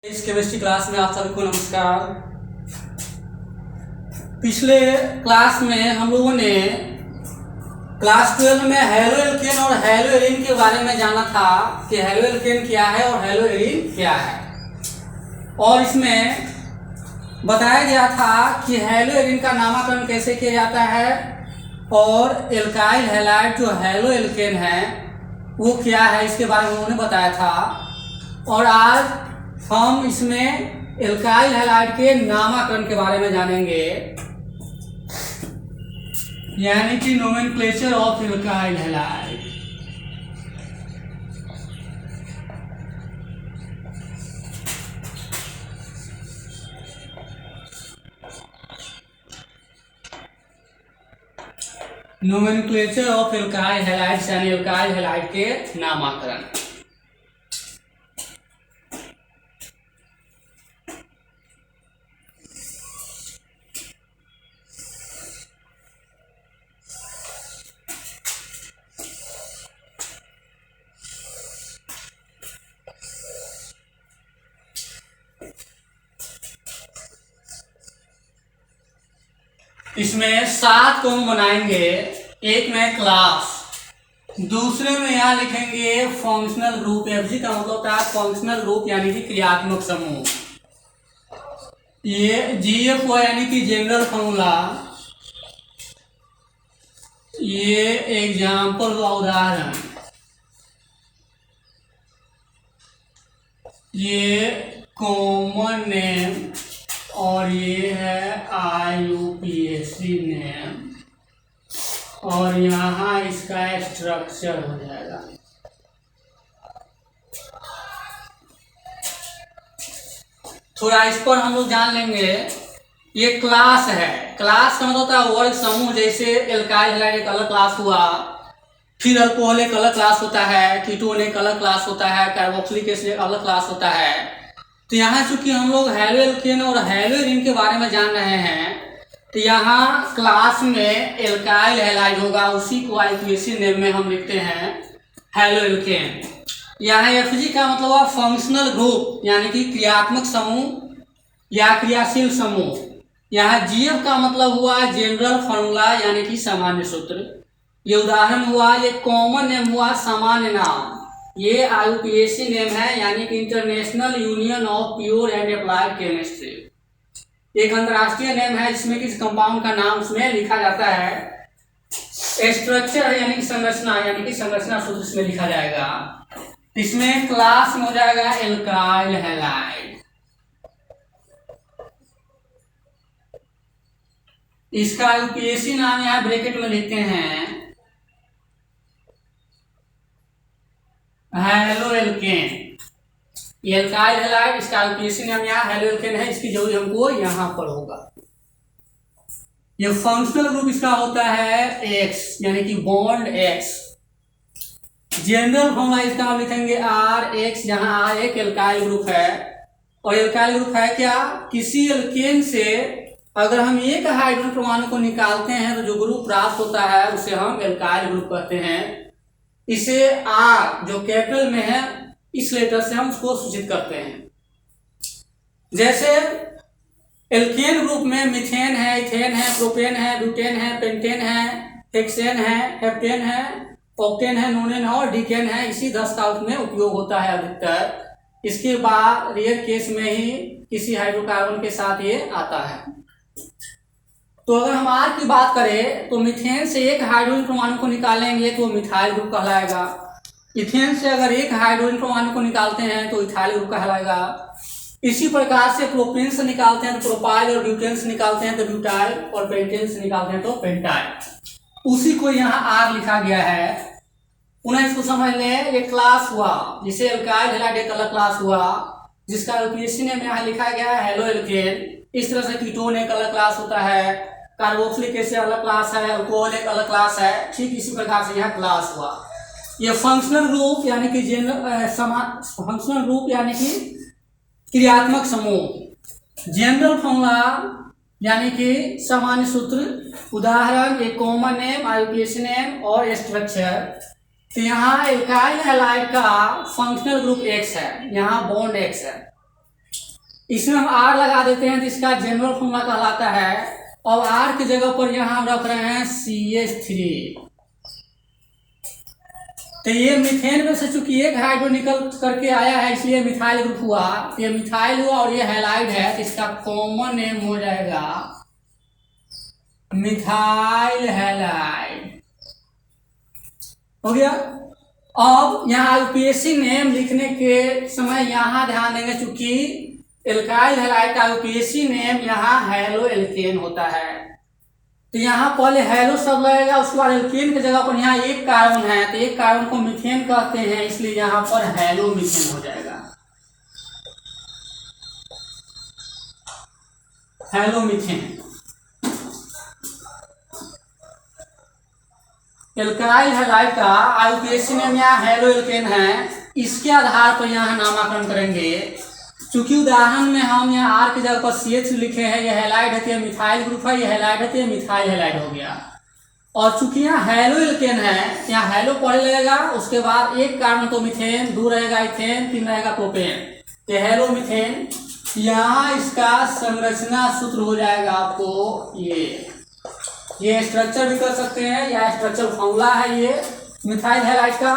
इस chemistry class में आप सभी को नमस्कार। पिछले क्लास में हम लोगों ने क्लास 12 में हैलो एल्केन और हैलो एरीन के बारे में जाना था कि हैलो एल्केन क्या है और हैलो एरीन क्या है, और इसमें बताया गया था कि हैलो एरीन का नामकरण कैसे किया जाता है और एल्काइल हैलाइड जो हैलो एल्केन है वो क्या है, इसके बारे में उन्होंने बताया था। और आज हम इसमें एल्काइल हैलाइड के नामकरण के बारे में जानेंगे, यानी कि nomenclature of alkyl halide. Nomenclature of alkyl halides यानी एल्काइल हैलाइड के नामकरण। इसमें 7 को हम बनाएंगे, एक में क्लास, दूसरे में यहाँ लिखेंगे फंक्शनल ग्रुप। एफजी का मतलब होता है फंक्शनल ग्रुप यानी कि क्रियात्मक समूह। ये जीएफ हुआ यानी कि जनरल फॉर्मूला, ये एग्जाम्पल हुआ उदाहरण, ये कॉमन नेम और ये है IUPAC नेम, और यहाँ इसका स्ट्रक्चर हो जाएगा। थोड़ा इस पर हम लोग जान लेंगे। ये क्लास है, क्लास का मतलब होता है वर्ग समूह। जैसे एल्काइल हैलाइड एक अलग क्लास हुआ, फिर अल्कोहल एक अलग क्लास होता है, कीटोन एक अलग क्लास होता है, कार्बोक्सिलिक एसिड एक अलग क्लास होता है। तो यहाँ चूंकि हम लोग हैलो एल्केन और हैलो एरीन के बारे में जान रहे हैं, तो यहाँ क्लास में एल्काइल हैलाइड होगा, उसी को IUPAC नेम में हम लिखते हैं हैलो एल्केन। यहाँ FG का मतलब हुआ फंक्शनल ग्रुप यानी कि क्रियात्मक समूह या क्रियाशील समूह। यहाँ GF का मतलब हुआ जनरल फॉर्मूला यानी कि सामान्य सूत्र। ये उदाहरण हुआ, ये कॉमन नेम हुआ सामान्य नाम, ये IUPAC नेम है यानी कि international union of pure and applied chemistry. एक अंतर्राष्ट्रीय नेम है जिसमें किसी कंपाउंड का नाम उसमें लिखा जाता है। स्ट्रक्चर है यानी कि संरचना, यानी कि संरचना सूत्र इसमें लिखा जाएगा। इसमें क्लास में हो जाएगा एल्काइल हैलाइड। इसका IUPAC नाम यहाँ ब्रैकेट में लिखते हैं हैलो एल्केन। एल्काइल हैलाइड, इसका IUPAC नाम यहाँ हैलो एल्केन है, इसकी जरूरत हमको यहाँ पर होगा। ये फंक्शनल ग्रुप इसका होता है X यानी कि बॉन्ड X। जनरल फॉर्मूला इसका हम लिखेंगे RX, जहाँ R एक एल्काइल ग्रुप है। और एल्काइल ग्रुप है क्या, किसी एल्केन से अगर हम एक हाइड्रोजन परमाणु को निकालते हैं तो जो ग्रुप प्राप्त होता है उसे हम एल्काइल ग्रुप कहते हैं। इसे R जो कैपिटल में है इस लेटर से हम उसको सूचित करते हैं। जैसे एल्केन ग्रुप में मीथेन है, इथेन है, प्रोपेन है, ब्यूटेन है, पेंटेन है, हेक्सेन है, हेप्टेन है, ऑक्टेन है, नोनेन है और डिकेन है। इसी 10 का उसमें उपयोग होता है अधिकतर। इसके बाद रेयर केस में ही किसी हाइड्रोकार्बन के साथ ये आता है। तो अगर हम R की बात करें तो मीथेन से एक हाइड्रोजन परमाणु को निकालेंगे तो मिथाइल ग्रुप कहलाएगा। इथेन से अगर एक हाइड्रोजन परमाणु को निकालते हैं तो इथाइल ग्रुप कहलाएगा। इसी प्रकार से प्रोपेन से निकालते हैं तो प्रोपाइल, और ब्यूटेन से निकालते हैं तो ब्यूटाइल, और पेंटेन से निकालते हैं तो पेंटाइल। उसी को यहाँ R लिखा गया है। पुनः इसको समझ लें, ये क्लास हुआ, जिसे एल्काइल हैलाइड एक अलग क्लास हुआ जिसका IUPAC नेम यहाँ लिखा गया है हैलो एल्केन। इस तरह से कीटोन एक अलग क्लास होता है, कार्बोक्सिलिक एसिड अलग क्लास है, अल्कोहल एक अलग क्लास है। ठीक इसी प्रकार से यहाँ क्लास हुआ। ये फंक्शनल ग्रुप यानी कि फंक्शनल ग्रुप यानी कि क्रियात्मक समूह। जनरल फॉर्मूला यानी कि सामान्य सूत्र, उदाहरण एक कॉमन नेम, IUPAC नेम और स्ट्रक्चर। तो यहाँ एल्काइल हैलाइड का फंक्शनल ग्रुप X है, यहाँ बॉन्ड X है। इसमें हम R लगा देते हैं तो इसका जनरल फॉर्मूला कहलाता है। और R की जगह पर यहाँ हम रख रहे हैं CH3। तो ये मीथेन में से चूंकि एक हाइड्रोजन निकल करके आया है इसलिए मिथाइल ग्रुप हुआ। तो ये मिथाइल हुआ और ये हैलाइड है तो इसका कॉमन नेम हो जाएगा मिथाइल हैलाइड। हो गया। अब यहाँ यूपीएससी नेम लिखने के समय यहाँ ध्यान देंगे, चूंकि एल्काइल हैलाइड का यूपीएससी नेम यहाँ हैलो एल्केन होता है। तो यहाँ पहले हैलो शब्द लगेगा, उसके बाद एल्केन की जगह पर यहाँ एक कार्बन है तो एक कार्बन को मीथेन कहते हैं, इसलिए यहाँ पर हैलो मीथेन हो जाएगा। Hello methane. एल्काइल हैलाइड का आईयूपीएसी नेम यहाँ हैलो एल्केन है, इसके आधार पर यहाँ नामकरण करेंगे। चूंकि उदाहरण में हम यहाँ आर की जगह पर CH लिखे हैं, ये हैलाइड है तो ये मिथाइल ग्रुप है, ये हैलाइड है तो ये मिथाइल हैलाइड हो गया। और चूंकि यहाँ हैलो एल्केन है, यहाँ हैलो पहले लगेगा, उसके बाद एक कार्बन तो मीथेन, 2 रहेगा इथेन, 3 रहेगा प्रोपेन, तो हैलो मीथेन। यहाँ इसका संरचना सूत्र हो जाएगा आपको ये स्ट्रक्चर भी कर सकते हैं या स्ट्रक्चर फॉर्मूला है ये मिथाइल हैलाइड का।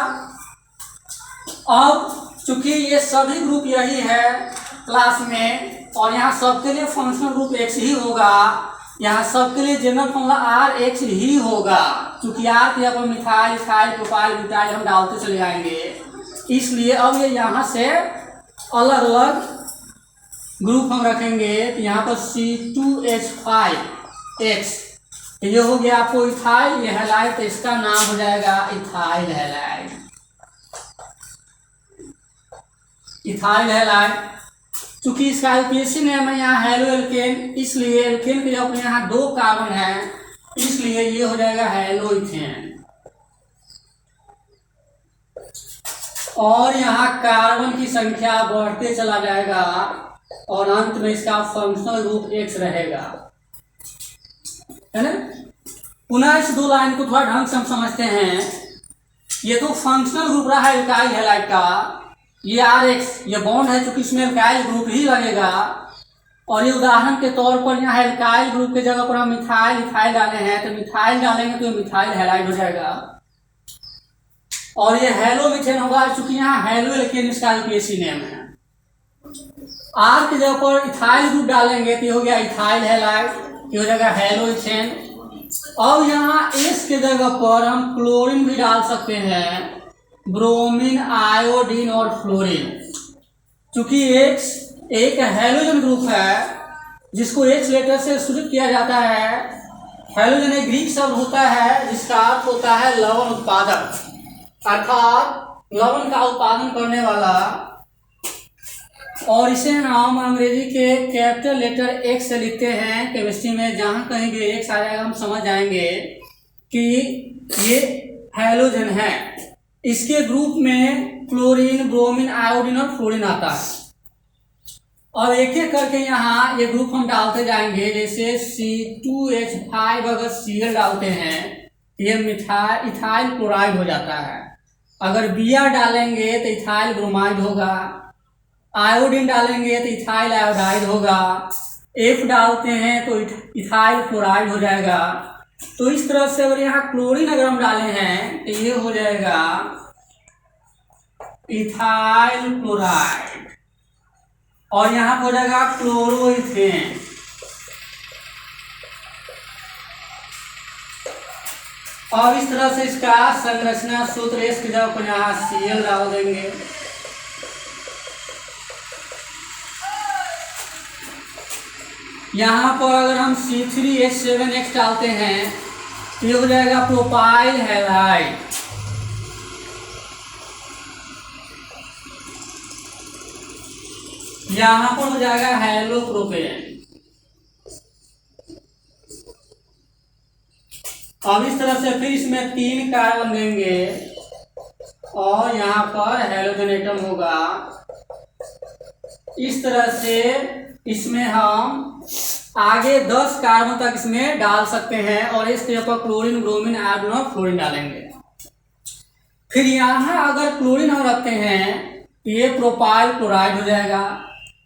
अब चूंकि ये सभी ग्रुप यही है क्लास में और यहाँ सबके लिए फंक्शनल ग्रुप X ही होगा, यहाँ सबके लिए जनरल फॉर्मूला RH ही होगा। चूंकि R के ऊपर मिथाइल, इथाइल, प्रोपाइल, ब्यूटाइल हम डालते चले जाएंगे, इसलिए अब ये यहाँ से अलग अलग ग्रुप हम रखेंगे। तो यहाँ पर C2H5X ये हो गया आपको इथाइल, ये हैलाइड, तो इसका नाम हो जाएगा इथाइल हैलाइड। इथाइल हैलाइड चूंकि इसका आईयूपीएसी नेम है यहाँ हैलो एल्केन, इसलिए एल्केन के जगह यहाँ 2 कार्बन है, इसलिए ये हो जाएगा हैलो इथेन। और यहाँ कार्बन की संख्या बढ़ते चला जाएगा और अंत में इसका फंक्शनल ग्रुप X रहेगा, है ना। पुनः इस 2 लाइन को थोड़ा ढंग से हम समझते हैं। ये तो फंक्शनल ग्रुप रहा है एल्काइल हैलाइड का, ये RH ये बॉन्ड है चूंकि इसमें एल्काइल ग्रुप ही लगेगा। और ये उदाहरण के तौर पर यहाँ एल्काइल ग्रुप के जगह पर हम मिथाइल इथाइल डाले हैं, तो मिथाइल डालेंगे तो मिथाइल हैलाइड हो जाएगा। और ये हैलो मीथेन होगा चूंकि यहाँ हैलो एल्केन इसका आईयूपीएसी नेम है। R की जगह पर इथाइल ग्रुप डालेंगे तो ये हो गया इथाइल हैलाइड, ये हो जाएगा हैलो इथेन। और यहाँ S के जगह पर हम क्लोरीन भी डाल सकते हैं, ब्रोमीन, आयोडीन और फ्लोरीन। चूंकि X एक हैलोजन ग्रुप है जिसको H लेटर से सूचित किया जाता है। हैलोजन एक ग्रीक शब्द होता है जिसका अर्थ होता है लवण उत्पादक, अर्थात लवण का उत्पादन करने वाला। और इसे हम अंग्रेजी के कैपिटल लेटर X से लिखते हैं केमिस्ट्री में। जहाँ कहीं भी X आ जाएगा हम समझ जाएंगे कि ये हैलोजन है। इसके ग्रुप में क्लोरीन, ब्रोमीन, आयोडीन और फ्लोरीन आता है। और एक एक करके यहाँ ये ग्रुप हम डालते जाएंगे। जैसे C2H5 अगर Cl डालते हैं ये इथाइल क्लोराइड हो जाता है। अगर Br डालेंगे तो इथाइल ब्रोमाइड होगा, आयोडीन डालेंगे तो इथाइल आयोडाइड होगा, F डालते हैं तो इथाइल क्लोराइड हो जाएगा। तो इस तरह से अगर यहाँ क्लोरीन अगर हम डाले हैं तो ये हो जाएगा इथाइल क्लोराइड और यहाँ हो जाएगा क्लोरोइथेन। और इस तरह से इसका संरचना सूत्र S की जगह पर यहाँ Cl डाल देंगे। यहाँ पर अगर हम C3H7X डालते हैं तो ये हो जाएगा प्रोपाइल हैलाइड। यहाँ पर हो जाएगा हैलो प्रोपेन। अब इस तरह से फिर इसमें 3 कार्बन देंगे और यहाँ पर हैलोजन एटम होगा। इस तरह से इसमें हम आगे 10 कार्बन तक इसमें डाल सकते हैं और इसके ऊपर क्लोरीन, ब्रोमीन, आयोडीन और फ्लोरीन डालेंगे। फिर यहाँ अगर क्लोरीन हम रखते हैं तो ये प्रोपाइल क्लोराइड हो जाएगा।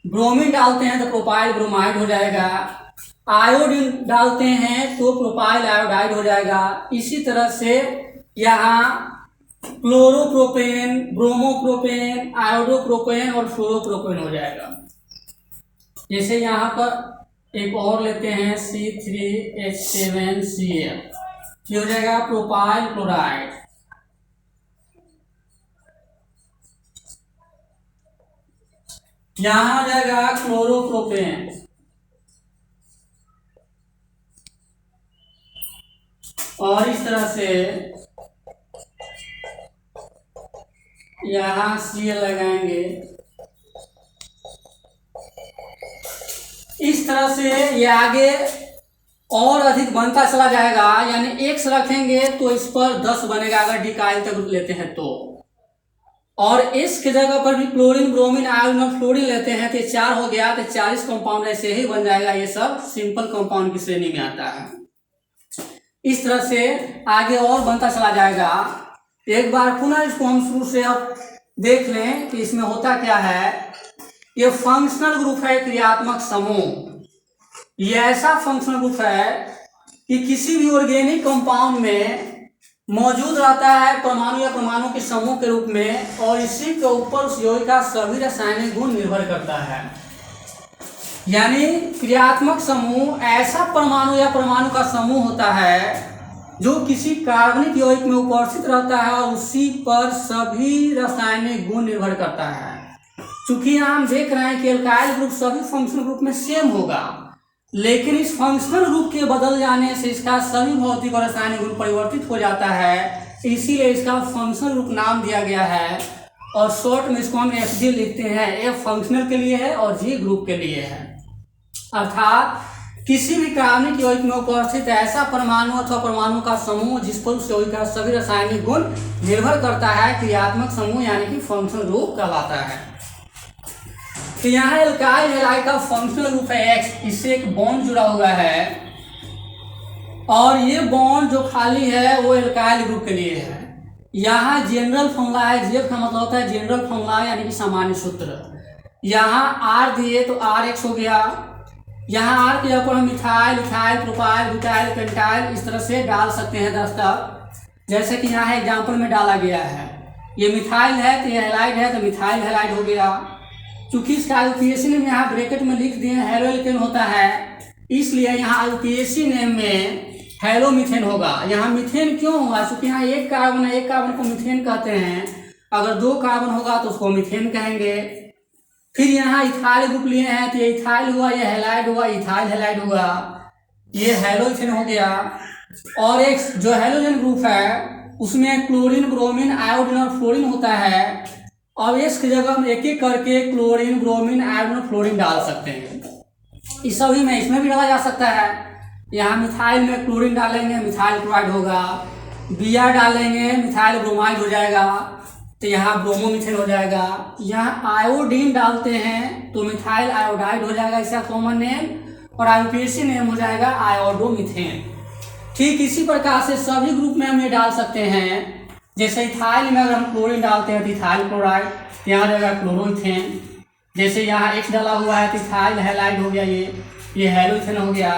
ब्रोमीन डालते हैं तो प्रोपाइल ब्रोमाइड हो जाएगा, आयोडीन डालते हैं तो प्रोपाइल आयोडाइड हो जाएगा। इसी तरह से यहाँ क्लोरोप्रोपेन, ब्रोमोप्रोपेन, आयोडोप्रोपेन और फ्लोरोप्रोपेन हो जाएगा। जैसे यहाँ पर एक और लेते हैं C3H7Cl, ये हो जाएगा प्रोपाइल क्लोराइड। यहाँ आ जाएगा क्लोरोप्रोपेन, और इस तरह से यहाँ Cl लगाएंगे। इस तरह से ये आगे और अधिक बनता चला जाएगा, यानी X रखेंगे तो इस पर 10 बनेगा अगर डिकाइल तक लेते हैं तो, और इस के जगह पर भी क्लोरीन, ब्रोमीन, आयोडीन और फ्लोरीन लेते हैं तो 4 हो गया, तो 40 कंपाउंड ऐसे ही बन जाएगा। ये सब सिंपल कंपाउंड की श्रेणी में आता है। इस तरह से आगे और बनता चला जाएगा। एक बार पुनः इसको हम शुरू से अब देख लें कि इसमें होता क्या है। ये फंक्शनल ग्रुप है, क्रियात्मक समूह। ये ऐसा फंक्शनल ग्रुप है कि किसी भी ऑर्गेनिक कंपाउंड में मौजूद रहता है परमाणु या परमाणु के समूह के रूप में, और इसी के ऊपर उस यौगिक का सभी रासायनिक गुण निर्भर करता है। यानी क्रियात्मक समूह ऐसा परमाणु या परमाणु का समूह होता है जो किसी कार्बनिक यौगिक में उपस्थित रहता है और उसी पर सभी रासायनिक गुण निर्भर करता है। चूंकि यहाँ हम देख रहे हैं कि एल्काइल ग्रुप सभी फंक्शनल ग्रुप में सेम होगा, लेकिन इस फंक्शनल ग्रुप के बदल जाने से इसका सभी भौतिक और रासायनिक गुण परिवर्तित हो जाता है, इसीलिए इसका फंक्शनल ग्रुप नाम दिया गया है। और शॉर्ट में इसको हम FG लिखते हैं। F फंक्शनल के लिए है और G ग्रुप के लिए है। अर्थात किसी भी कार्बनिक यौगिक में उपस्थित ऐसा परमाणु अथवा परमाणु का समूह जिस पर उस यौगिक का सभी रासायनिक गुण निर्भर करता है, क्रियात्मक समूह यानी कि फंक्शनल ग्रुप कहलाता है। तो यहाँ एल्काइल हैलाइड का फंक्शनल ग्रुप है X, इससे एक बॉन्ड जुड़ा हुआ है, और ये बॉन्ड जो खाली है वो एल्काइल ग्रुप के लिए है। यहाँ जनरल फॉर्मूला है, जेफ का मतलब होता है जनरल फॉर्मूला यानी कि सामान्य सूत्र। यहाँ R दिए तो RX हो गया। यहाँ R के ऊपर हम methyl, ethyl, propyl, butyl, pentyl इस तरह से डाल सकते हैं दस्ता, जैसे कि यहाँ एग्जाम्पल में डाला गया है। ये मिथाइल है तो ये हैलाइड है तो मिथाइल हैलाइड हो गया। चूंकि इसका आईयूपीएसी नेम यहाँ ब्रैकेट में लिख दिए हेलोएल्केन होता है, इसलिए यहाँ आईयूपीएसी नेम में हेलोमीथेन होगा। यहाँ मीथेन क्यों होगा? क्योंकि यहाँ एक कार्बन है, एक कार्बन को मीथेन कहते हैं। अगर 2 कार्बन होगा तो उसको मीथेन कहेंगे। फिर यहाँ इथाइल ग्रुप लिए हैं तो ये इथाइल हुआ, ये हैलाइड हुआ, इथाइल हैलाइड हुआ, ये हेलोइथेन हो गया। और एक जो हेलोजन ग्रुप है उसमें क्लोरीन, ब्रोमीन, आयोडीन और फ्लोरीन होता है। अब इसकी जगह हम एक एक करके क्लोरीन, ब्रोमीन, आयोडीन और फ्लोरीन डाल सकते हैं। इस सभी में इसमें भी डाला जा सकता है। यहाँ मिथाइल में क्लोरीन डालेंगे, मिथाइल क्लोराइड होगा। Br डालेंगे, मिथाइल ब्रोमाइड हो जाएगा, तो यहाँ ब्रोमोमीथेन हो जाएगा। यहाँ आयोडीन डालते हैं तो मिथाइल आयोडाइड हो जाएगा, इसका कॉमन नेम, और आईयूपीएसी नेम हो जाएगा आयोडोमीथेन। ठीक इसी प्रकार से सभी ग्रुप में हम ये डाल सकते हैं। जैसे इथाइल में अगर हम क्लोरीन डालते हैं तो इथाइल क्लोराइड, यहाँ हो जाएगा क्लोरोइथेन। जैसे यहाँ X डाला हुआ है तो इथाइल हैलाइड हो गया, ये हेलोइथेन हो गया।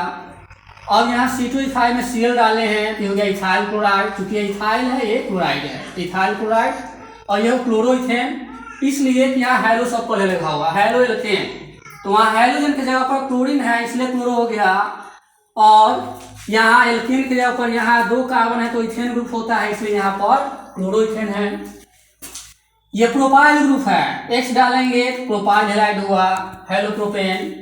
अब यहाँ C2 इथाइल में Cl डाले हैं तो हो गया इथाइल क्लोराइड। चूंकि ये इथाइल है, ये क्लोराइड है, इथाइल क्लोराइड, और यह क्लोरोइथेन, इसलिए कि यहाँ हेलो सब पहले लगा हुआ हेलोएल्केन, तो वहाँ हेलोजन की जगह पर क्लोरीन है इसलिए क्लोरो हो गया। और यहाँ एल्केन की जगह पर यहाँ 2 कार्बन है तो इथेन ग्रुप होता है, इसलिए यहाँ पर क्लोरोइथेन है। ये प्रोपाइल ग्रुप है, X डालेंगे तो प्रोपाइल हैलाइड हुआ, हेलोप्रोपेन।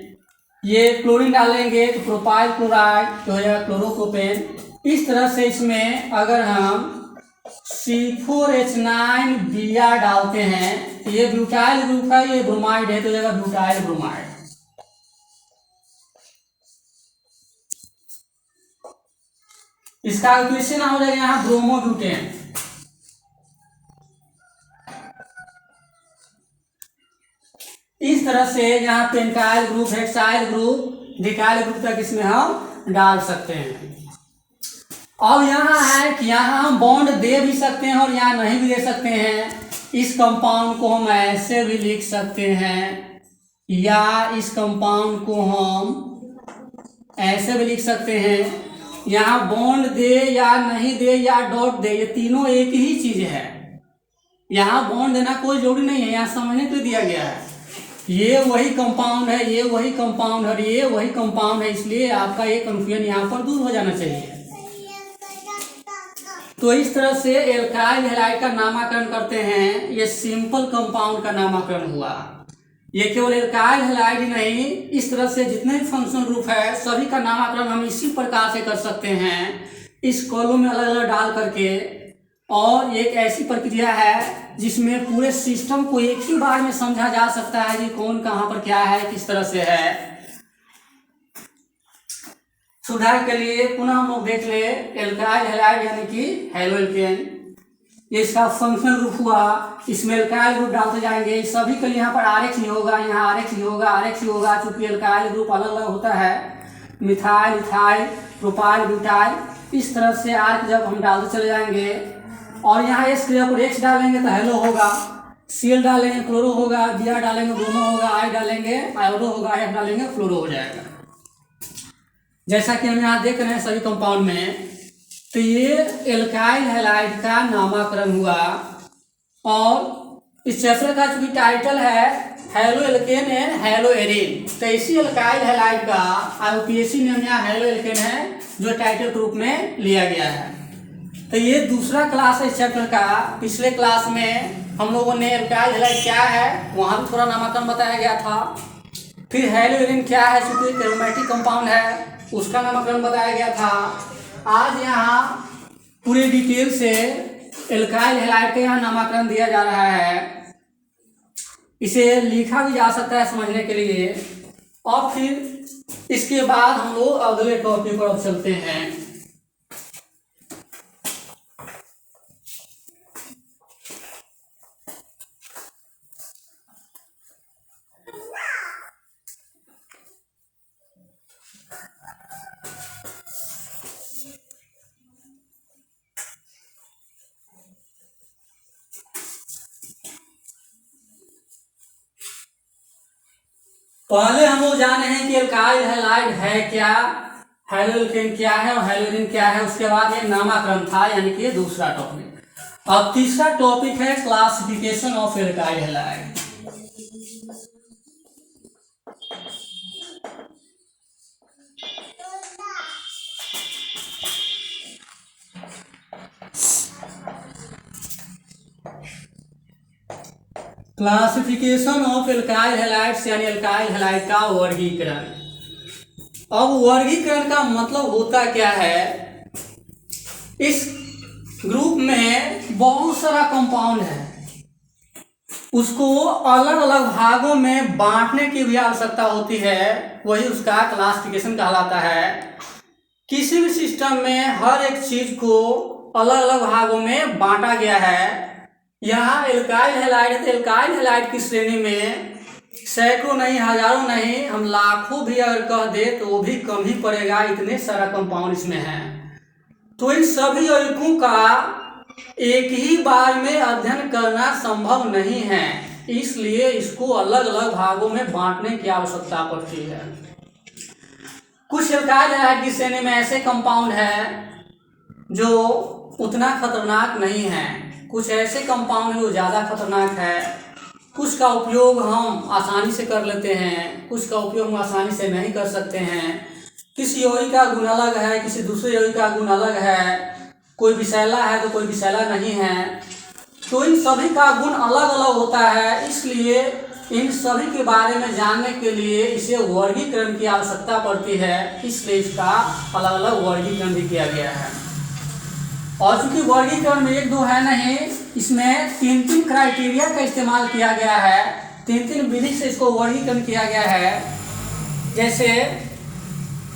ये क्लोरीन डालेंगे तो प्रोपाइल क्लोराइड तो हो जाएगा क्लोरोप्रोपेन। इस तरह से इसमें अगर हम C4H9Br डालते हैं तो ये ब्यूटाइल ग्रुप है, ये ब्रोमाइड है तो हो जाएगा ब्यूटाइल ब्रोमाइड। इसका इक्वेशन हो जाएगा यहाँ ब्रोमोब्यूटेन। इस तरह से यहाँ pentyl group, hexyl group, decyl group तक इसमें हम डाल सकते हैं। अब यहाँ है कि यहाँ हम बॉन्ड दे भी सकते हैं और यहाँ नहीं भी दे सकते हैं। इस कंपाउंड को हम ऐसे भी लिख सकते हैं या इस कंपाउंड को हम ऐसे भी लिख सकते हैं, यहाँ बॉन्ड दे या नहीं दे या डॉट दे, ये तीनों एक ही चीज है। यहाँ बॉन्ड देना कोई जरूरी नहीं है, यहाँ समझने के लिए दिया गया है। ये वही कंपाउंड है, ये वही कंपाउंड है, ये वही कंपाउंड है, इसलिए आपका ये कंफ्यूजन यहाँ पर दूर हो जाना चाहिए। तो इस तरह से एल्काइल हैलाइड का नामकरण करते हैं। ये सिंपल कंपाउंड का नामकरण हुआ। ये केवल एल्काइल हैलाइड ही नहीं, इस तरह से जितने भी फंक्शनल ग्रुप है सभी का नामकरण हम इसी प्रकार से कर सकते हैं, इस कॉलम में अलग अलग डाल करके। और एक ऐसी प्रक्रिया है जिसमें पूरे सिस्टम को एक ही बार में समझा जा सकता है कि कौन कहाँ पर क्या है, किस तरह से है। सुधार के लिए पुनः हम लोग देख ले एल्काइल हैलाइड यानी कि हैलोएल्केन, ये इसका फंक्शनल ग्रुप हुआ। इसमें एल्काइल ग्रुप डालते जाएंगे, सभी के लिए यहाँ पर RH नहीं होगा, यहाँ RH नहीं होगा, RH ही होगा, चूंकि एल्काइल ग्रुप अलग अलग होता है, मिथाइल, इथाइल, प्रोपाइल, ब्यूटाइल, इस तरह से आर्क जब हम डालते चले जाएंगे। और यहाँ S के ऊपर X डालेंगे तो हेलो होगा, Cl डालेंगे क्लोरो होगा, Br डालेंगे ब्रोमो होगा, I डालेंगे आयोडो होगा, F डालेंगे फ्लोरो हो जाएगा। जैसा कि हम यहाँ देख रहे हैं सभी कंपाउंड में। तो ये एल्काइल हैलाइड का नामकरण हुआ। और इस चैप्टर का चूंकि टाइटल है हैलोएल्केन एंड हैलोएरिन, तो इसी एल्काइल हैलाइड का IUPAC नेम यहाँ हैलोएल्केन है, जो टाइटल के रूप में लिया गया है। तो ये दूसरा क्लास है इस चैप्टर का। पिछले क्लास में हम लोगों ने एल्काइल हैलाइड क्या है वहाँ भी थोड़ा नामकरण बताया गया था। फिर हैलोएरिन क्या है, चूंकि एरोमेटिक कंपाउंड है, उसका नामकरण बताया गया था। आज यहाँ पूरे डिटेल से एल्काइल हैलाइड का यहाँ नामकरण दिया जा रहा है। इसे लिखा भी जा सकता है समझने के लिए। और फिर इसके बाद हम लोग अगले टॉपिक पर चलते हैं। पहले हम लोग जाने हैं कि एल्काइल हैलाइड है क्या, हैलोएल्केन क्या है और हैलोएरिन क्या है। उसके बाद ये नामकरण था, यानी कि ये दूसरा टॉपिक। अब तीसरा टॉपिक है classification of alkyl halide. Classification of alkyl halides यानी एल्काइल हैलाइड का वर्गीकरण। अब वर्गीकरण का मतलब होता क्या है, इस ग्रुप में बहुत सारा कंपाउंड है, उसको अलग अलग भागों में बांटने की भी आवश्यकता होती है, वही उसका क्लासिफिकेशन कहलाता है। किसी भी सिस्टम में हर एक चीज को अलग अलग भागों में बांटा गया है। यहाँ एल्काइल हैलाइड है, तो एल्काइल हैलाइड की श्रेणी में सैकड़ों नहीं, हजारों नहीं, हम लाखों भी अगर कह दे तो वो भी कम ही पड़ेगा, इतने सारा कंपाउंड इसमें है। तो इन सभी यौगिकों का एक ही बार में अध्ययन करना संभव नहीं है, इसलिए इसको अलग अलग भागों में बांटने की आवश्यकता पड़ती है। कुछ एल्काइल हैलाइड की श्रेणी में ऐसे कंपाउंड है जो उतना खतरनाक नहीं है, कुछ ऐसे कंपाउंड है जो ज़्यादा खतरनाक है। कुछ का उपयोग हम आसानी से कर लेते हैं, कुछ का उपयोग हम आसानी से नहीं कर सकते हैं। किसी यौगिक का गुण अलग है, किसी दूसरे यौगिक का गुण अलग है, कोई विषैला है तो कोई विषैला नहीं है। तो इन सभी का गुण अलग अलग होता है, इसलिए इन सभी के बारे में जानने के लिए इसे वर्गीकरण की आवश्यकता पड़ती है, इसलिए इसका अलग अलग वर्गीकरण भी किया गया है। और चूंकि वर्गीकरण में एक दो है नहीं, इसमें तीन तीन क्राइटेरिया का इस्तेमाल किया गया है, तीन तीन विधि से इसको वर्गीकरण किया गया है। जैसे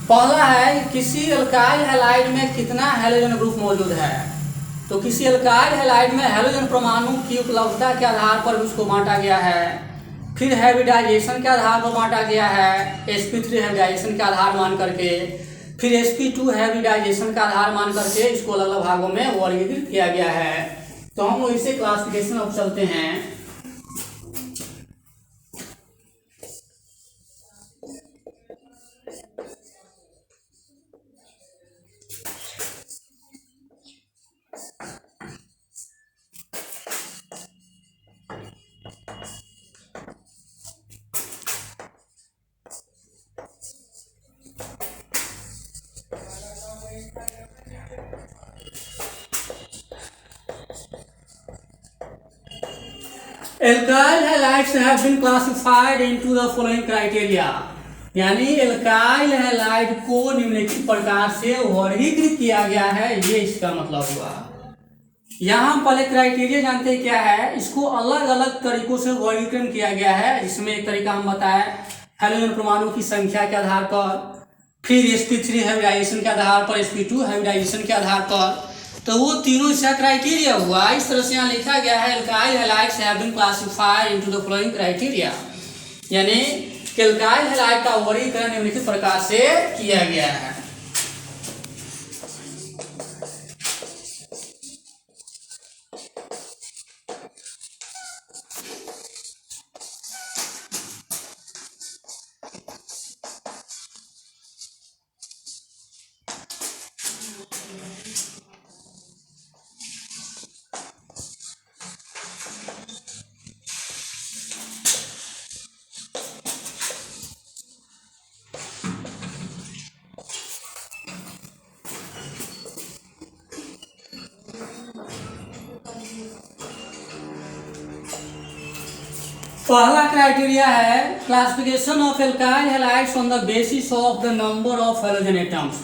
पहला है किसी एल्काइल हैलाइड में कितना हैलोजन ग्रुप मौजूद है, तो किसी एल्काइल हैलाइड में हैलोजन परमाणु की उपलब्धता के आधार पर उसको बांटा गया है। फिर हाइब्रिडाइजेशन के आधार पर बांटा गया है, sp3 हाइब्रिडाइजेशन के आधार मान करके, फिर sp2 हाइब्रिडाइजेशन का आधार मान करके इसको अलग अलग भागों में वर्गीकृत किया गया है। तो हम लोग इसे क्लासिफिकेशन अब चलते हैं। Alkyl halides have been classified into the following criteria, यानी एल्काइल हैलाइड को निम्नलिखित प्रकार से वर्गीकृत किया गया है, ये इसका मतलब हुआ। यहाँ पहले क्राइटेरिया जानते हैं क्या है, इसको अलग अलग तरीकों से वर्गीकरण किया गया है। इसमें एक तरीका हम बताएं हाइड्रोजन परमाणु की संख्या के आधार पर, फिर sp3 हाइब्रिडाइजेशन के आधार पर, sp2 हाइब्रिडाइजेशन के आधार पर, तो वो तीनों इसका क्राइटेरिया हुआ। इस तरह से यहाँ लिखा गया है alkyl halides have been classified into the following criteria, यानी एल्काइल हैलाइड का वर्गीकरण निम्नलिखित प्रकार से किया गया है। पहला क्राइटेरिया है classification of alkyl halides on the basis of the number of halogen atoms,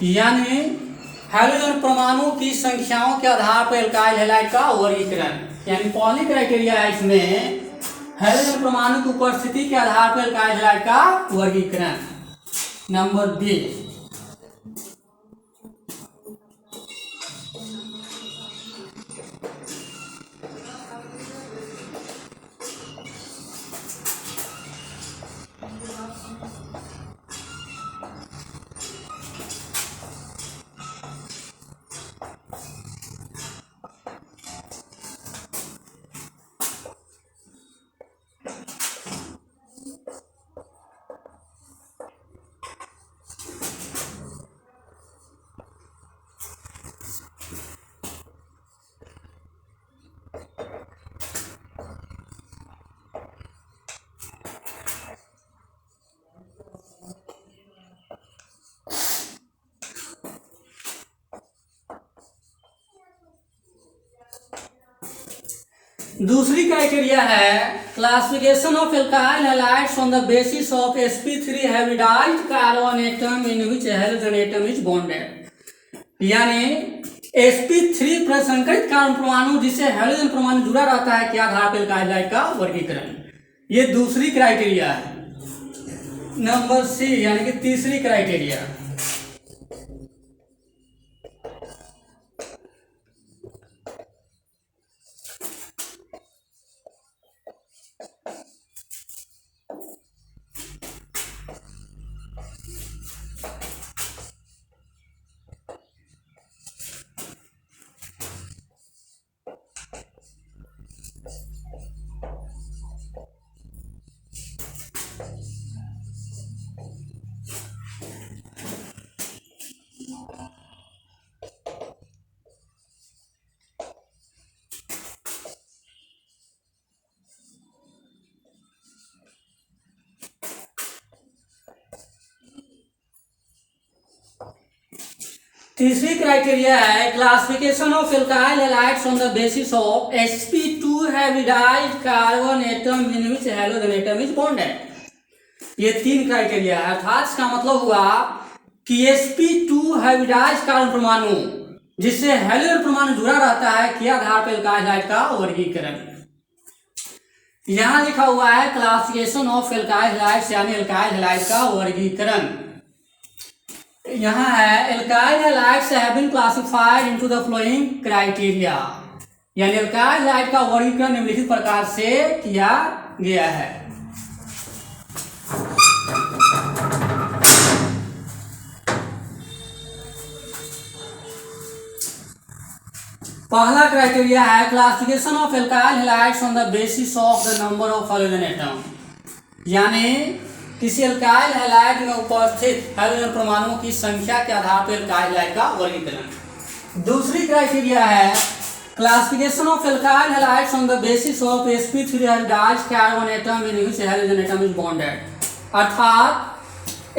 यानी हैलोजन परमाणु की संख्याओं के आधार पर एल्काइल हैलाइड का वर्गीकरण। यानी पहली क्राइटेरिया है इसमें हैलोजन परमाणु की उपस्थिति के आधार पर एल्काइल हैलाइड का वर्गीकरण। नंबर बी, दूसरी क्राइटेरिया है classification of alkyl halides on the basis of sp3 hybridised carbon atom in which halogen atom is bonded, यानी sp3 प्रसंकरित कार्बन परमाणु जिससे हैलोजन परमाणु जुड़ा रहता है के आधार पर एल्काइल हैलाइड का वर्गीकरण। ये दूसरी क्राइटेरिया है। नंबर सी, यानी कि तीसरी क्राइटेरिया, तीसरी क्राइटेरिया है classification of alkyl halides on the basis of sp2 hybridised carbon atom in which halogen atom is bonded. ये तीन क्राइटेरिया है, अर्थात इसका मतलब हुआ कि sp2 हाइब्रिडाइज्ड कार्बन परमाणु जिससे हैलोजन परमाणु जुड़ा रहता है के आधार पर एल्काइल हैलाइड का वर्गीकरण। यहां लिखा हुआ है क्लासिफिकेशन ऑफ एल्काइल हैलाइड्स, यानी एल्काइल हैलाइड का वर्गीकरण। यहाँ है alkyl halides have been classified into the following criteria, यानी एल्काइल हैलाइड का वर्गीकरण निम्नलिखित प्रकार से किया गया है। पहला क्राइटेरिया है classification of alkyl halides on the basis of the number of halogen atom, यानी किसी एल्काइल हैलाइड में उपस्थित हैलोजन परमाणुओं की संख्या के आधार पर एल्काइल हैलाइड का वर्गीकरण। दूसरी क्राइटेरिया है classification of alkyl halides on the basis of sp3 hybridised carbon atom in which halogen atom is bonded, अर्थात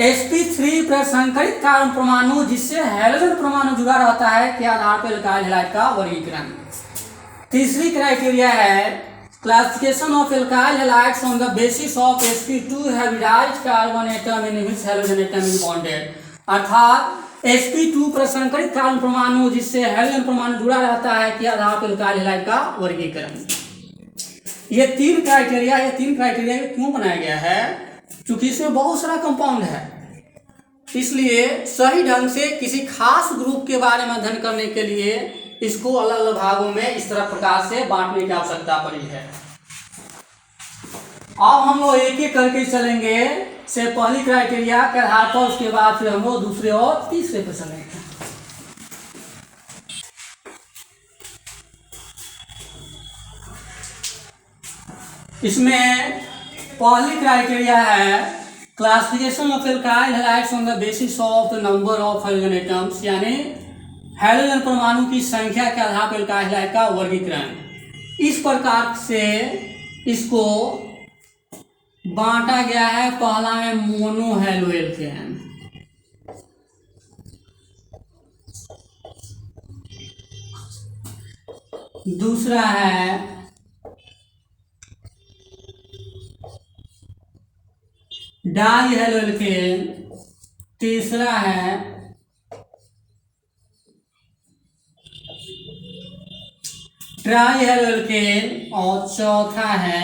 sp3 प्रसंकरित कार्बन परमाणु जिससे हैलोजन परमाणु जुड़ा रहता है के आधार पर एल्काइल हैलाइड का वर्गीकरण। तीसरी क्राइटेरिया है Classification of alkyl halides on the basis of sp2 hybridized carbon atom in which halogen atom is bonded। अर्थात sp2 प्रसंकरित कार्बन परमाणु जिससे हाइड्रोजन परमाणु जुड़ा रहता है के आधार पर alkyl halide का वर्गीकरण। ये तीन क्राइटेरिया क्यों बनाया गया है? क्योंकि इसमें बहुत सारा कंपाउंड है, इसलिए सही ढंग से किसी खास ग्रुप के बारे में अध्ययन करने के लिए इसको अलग अलग भागों में इस तरह प्रकार से बांटने की आवश्यकता पड़ी है। अब हम लोग एक एक करके चलेंगे से पहली क्राइटेरिया के आधार पर, उसके बाद फिर हम लोग दूसरे और तीसरे पर चलेंगे। इसमें पहली क्राइटेरिया है classification of alkyl halides on the basis of the number of hydrogen atoms, यानी हाइड्रोजन परमाणु की संख्या के आधार पर एल्काइल हैलाइड का वर्गीकरण। इस प्रकार से इसको बांटा गया है। पहला है मोनो हैलोएल्केन, दूसरा है डाई हैलोएल्केन, तीसरा है ट्राई हैलोएल्केन और चौथा है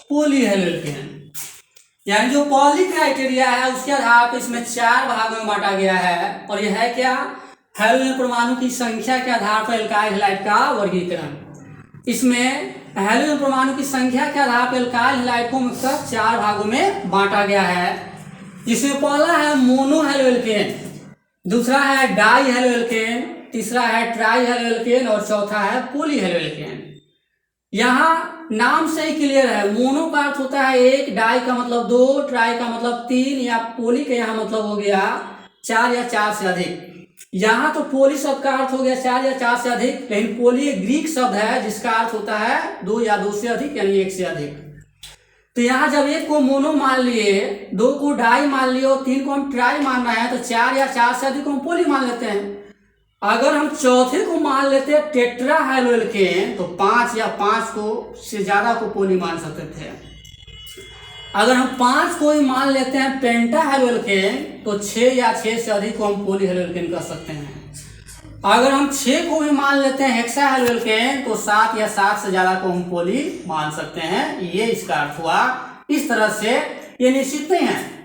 पॉली हैलोएल्केन। यानी जो पॉली क्राइटेरिया है उसके आधार पर इसमें चार भागों में बांटा गया है, और यह है क्या? हाइड्रोजन परमाणु की संख्या के आधार पर एल्काइल हैलाइड का वर्गीकरण। इसमें हाइड्रोजन परमाणु की संख्या के आधार पर एल्काइल हैलाइड को मुख्यतः चार भागों में बांटा गया है, जिसमें पहला है मोनो हैलोएल्केन, दूसरा है डाई हैलोएल्केन, तीसरा है ट्राई हैलोएल्केन और चौथा है पॉली हैलोएल्केन। यहाँ नाम से ही क्लियर है, मोनो का अर्थ होता है एक, डाई का मतलब दो, ट्राई का मतलब तीन, या पॉली का यहाँ मतलब हो गया चार या चार से अधिक। यहाँ तो पॉली शब्द का अर्थ हो गया चार या चार से अधिक, लेकिन पॉली एक ग्रीक शब्द है जिसका अर्थ होता है दो या दो से अधिक, यानी एक से अधिक। तो यहाँ जब एक को मोनो मान लिए, दो को डाई मान लिए और तीन को हम ट्राई मान रहे हैं, तो चार या चार से अधिक को हम पॉली मान लेते हैं। अगर हम चौथे को मान लेते हैं टेट्रा हैलोएल्केन, तो पांच या पांच को से ज्यादा को पॉली मान सकते थे। अगर हम पांच को ही मान लेते हैं पेंटा हैलोएल्केन, तो छह या छह से अधिक को हम पॉली हैलोएल्केन कर सकते हैं। अगर हम छह को भी मान लेते हैं हेक्सा हैलोएल्केन, तो सात या सात से ज्यादा को हम पॉली मान सकते हैं। ये इसका अर्थ हुआ। इस तरह से ये निश्चित नहीं है,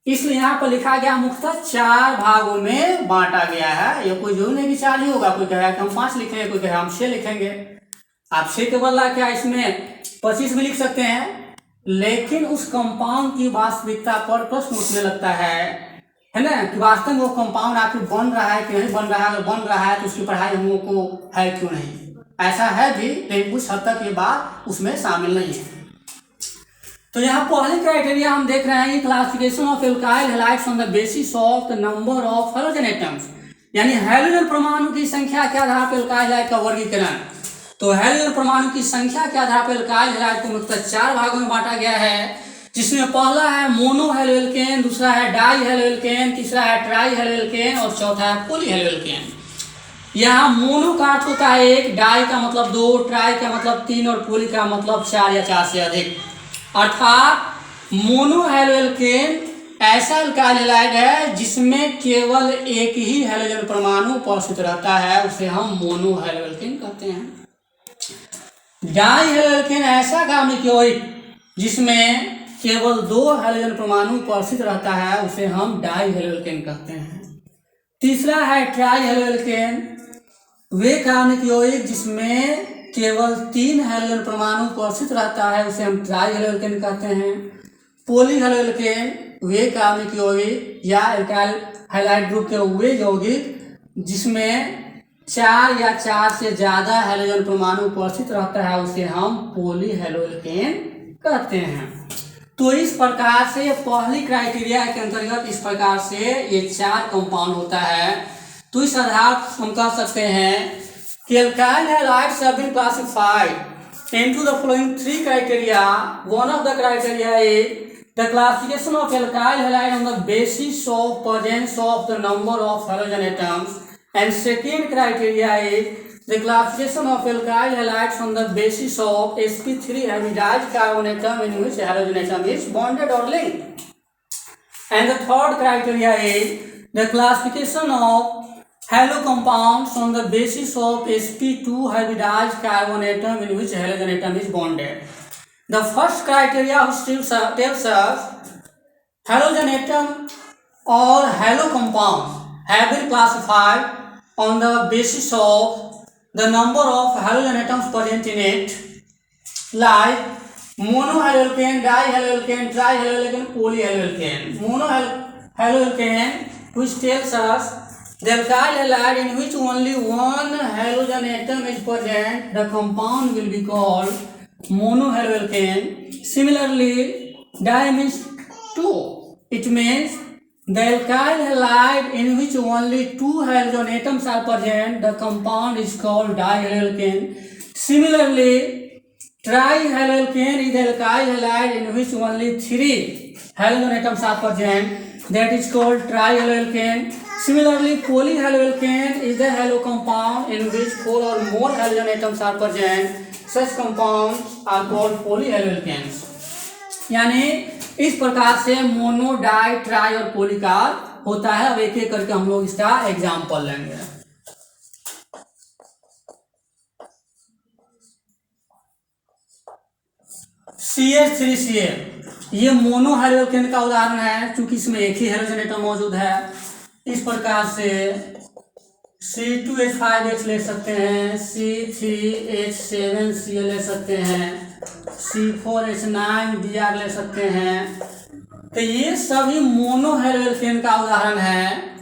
इसलिए यहाँ पर लिखा गया मुख्यतः चार भागों में बांटा गया है। ये कोई जरूर नहीं विचार ही होगा, कोई कहेगा कि हम 5 लिखेंगे, कोई कहेगा हम 6 लिखेंगे। आप 6 के बदला क्या इसमें 25 भी लिख सकते हैं, लेकिन उस कंपाउंड की वास्तविकता पर प्रश्न उठने लगता है ना, कि वास्तव में वो कंपाउंड आखिर बन रहा है कि नहीं बन रहा है। अगर बन रहा है तो उसकी पढ़ाई हम लोगों को है क्यों नहीं? ऐसा है भी, लेकिन कुछ हद तक ये बात उसमें शामिल नहीं है। तो यहाँ पहले क्राइटेरिया हम देख रहे हैं, classification of alkyl halides on the basis of the number of hydrogen atoms, यानी हाइड्रोजन परमाणु की संख्या के आधार पर एल्काइल हैलाइड का वर्गीकरण। तो हाइड्रोजन परमाणु की संख्या के आधार पर एल्काइल हैलाइड को मुख्यतः चार भागों में बांटा गया है, जिसमें पहला है मोनो हैलोएल्केन, दूसरा है डाई हैलोएल्केन, तीसरा है ट्राई हैलोएल्केन और चौथा है पॉली हैलोएल्केन। यहाँ मोनो का अर्थ होता है एक, डाई का मतलब दो, ट्राई का मतलब तीन और पॉली का मतलब चार या चार से अधिक। अर्थात मोनो हैलोएल्केन ऐसा एल्काइल हैलाइड है जिसमें केवल एक ही हाइड्रोजन परमाणु उपस्थित रहता है, उसे हम मोनो हैलोएल्केन कहते हैं। डाई हैलोएल्केन ऐसा कार्बनिक यौगिक जिसमें केवल दो हाइड्रोजन परमाणु उपस्थित रहता है, उसे हम डाई हैलोएल्केन कहते हैं। तीसरा है ट्राई हैलोएल्केन, वे कार्बनिक यौगिक जिसमें केवल 3 हाइड्रोजन परमाणु उपस्थित रहता है, उसे हम ट्राई हैलोएल्केन कहते हैं। पॉली हैलोएल्केन वे कार्बनिक यौगिक या एल्काइल हैलाइड ग्रुप के वे यौगिक जिसमें 4 या 4 से ज्यादा हाइड्रोजन परमाणु उपस्थित रहता है, उसे हम पॉली हैलोएल्केन कहते हैं। तो इस प्रकार से पहली क्राइटेरिया के अंतर्गत इस प्रकार से ये 4 कंपाउंड होता है। तो इस आधार पर हम कह सकते हैं कि alkyl halides have been classified into the following 3 criteria. One of the criteria is the classification of alkyl halide on the basis of presence of the number of halogen atoms, And second criteria is the classification of alkyl halides on the basis of sp3 hybridized carbon atom in which halogen atom is bonded or linked. And the third criteria is the classification of halo compounds on the basis of sp2 hybridized carbon atom in which halogen atom is bonded. The first criteria which tells us halogen atom or halo compounds have been classified on the basis of the number of halogen atoms present in it, like monohaloalkane, dihaloalkane, trihaloalkane, polyhaloalkane. Monohaloalkane, which tells us the alkyl halide in which only one halogen atom is present, the compound will be called monohaloalkane. Similarly, di means two. It means the alkyl halide in which only two halogen atoms are present, the compound is called dihaloalkane. Similarly, trihaloalkane is the alkyl halide in which only three halogen atoms are present, that is called trihaloalkane. Similarly, polyhaloalkane is the halo compound in which four or more halogen atoms are present. Such compounds are called polyhaloalkanes. यानी इस प्रकार से mono, die, try और पोली का होता है। अब एक एक करके हम लोग इसका एग्जाम्पल लेंगे। CH3Cl ये मोनो हाइड्रोजन का उदाहरण है, क्योंकि इसमें एक ही हाइड्रोजन एटम मौजूद है। इस प्रकार से C2H5H ले सकते हैं, C3H7Cl ले सकते हैं, C4H9Br ले सकते हैं। तो ये सभी मोनो हाइड्रोजन का उदाहरण है।